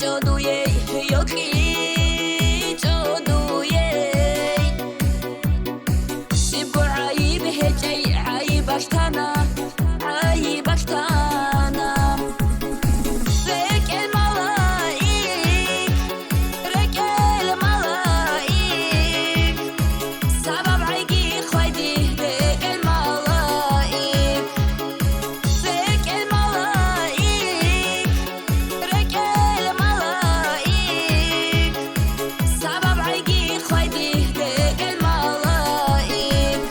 جادوی یکی جادوی شبو عایی به هجی عایی باشتانا عایی باشتانا رك الملايك رك الملايك سبب عيقي خويدي رك الملايك رك الملايك رك الملايك سبب عيقي خويدي رك الملايك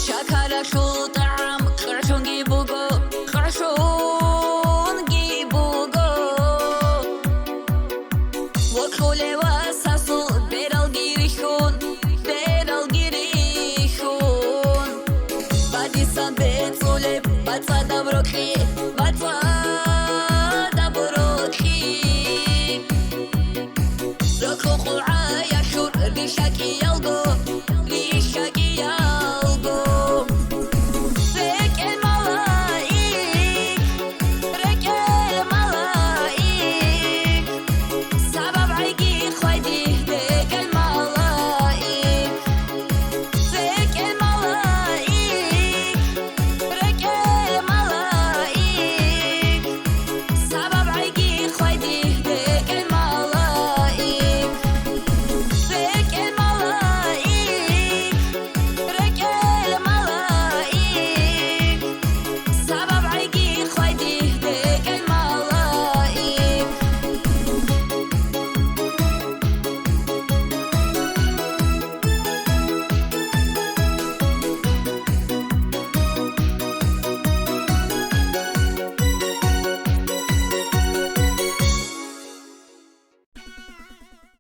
شكرك شو طعم خرشون جيبوغو خرشون جيبوغو وكولي واساسو بيرال جيريشون بعدي سان بيت سولي بعد صدا بروكي